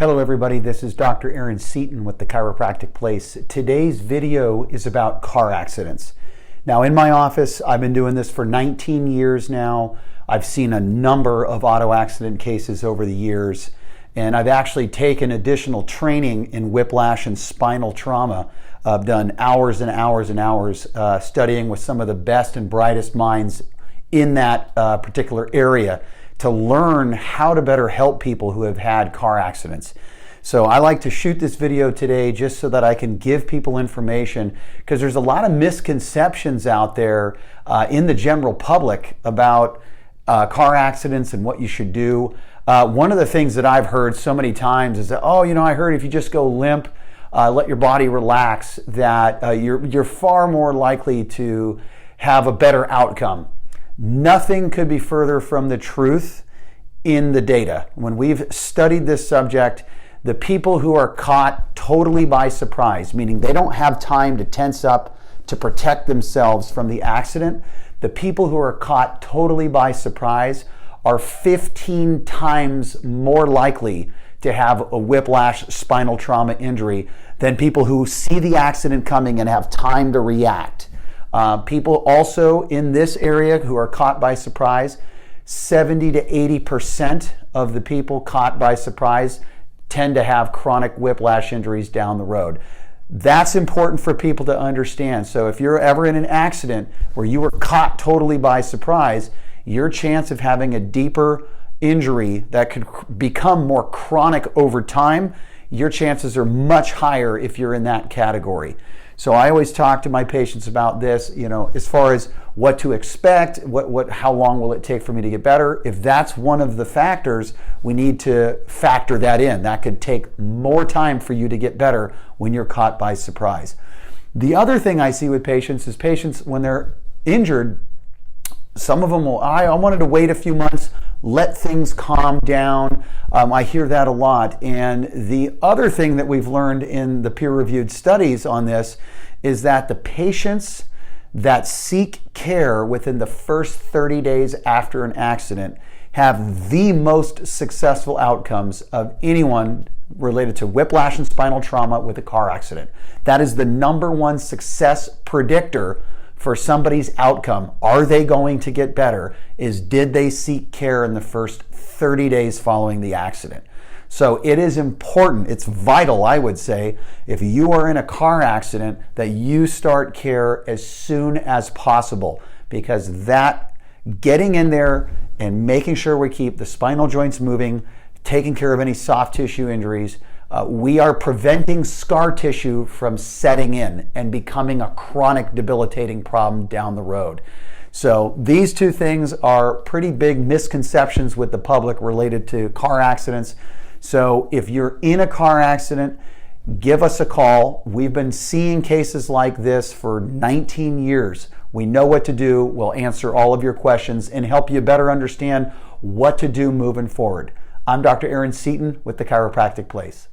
Hello everybody, this is Dr. Aaron Seaton with the Chiropractic Place. Today's video is about car accidents. Now in my office, I've been doing this for 19 years now. I've seen a number of auto accident cases over the years, and I've actually taken additional training in whiplash and spinal trauma. I've done hours and hours and hours studying with some of the best and brightest minds in that particular area to learn how to better help people who have had car accidents. So I like to shoot this video today just so that I can give people information, because there's a lot of misconceptions out there in the general public about car accidents and what you should do. One of the things that I've heard so many times is that, oh, I heard if you just go limp, let your body relax, that you're far more likely to have a better outcome. Nothing could be further from the truth in the data. When we've studied this subject, the people who are caught totally by surprise, meaning they don't have time to tense up to protect themselves from the accident, the people who are caught totally by surprise are 15 times more likely to have a whiplash spinal trauma injury than people who see the accident coming and have time to react. People also in this area who are caught by surprise, 70 to 80% of the people caught by surprise tend to have chronic whiplash injuries down the road. That's important for people to understand. So if you're ever in an accident where you were caught totally by surprise, your chance of having a deeper injury that could become more chronic over time, your chances are much higher if you're in that category. So I always talk to my patients about this, as far as what to expect, how long will it take for me to get better. If that's one of the factors, we need to factor that in. That could take more time for you to get better when you're caught by surprise. The other thing I see with patients is patients, when they're injured, some of them will, I wanted to wait a few months, let things calm down. I hear that a lot. And the other thing that we've learned in the peer-reviewed studies on this is that the patients that seek care within the first 30 days after an accident have the most successful outcomes of anyone related to whiplash and spinal trauma with a car accident. That is the number one success predictor for somebody's outcome. Are they going to get better? Is did they seek care in the first 30 days following the accident? So it is important, it's vital, I would say, if you are in a car accident, that you start care as soon as possible, because that getting in there and making sure we keep the spinal joints moving, taking care of any soft tissue injuries, we are preventing scar tissue from setting in and becoming a chronic debilitating problem down the road. So these two things are pretty big misconceptions with the public related to car accidents. So if you're in a car accident, give us a call. We've been seeing cases like this for 19 years. We know what to do. We'll answer all of your questions and help you better understand what to do moving forward. I'm Dr. Aaron Seaton with the Chiropractic Place.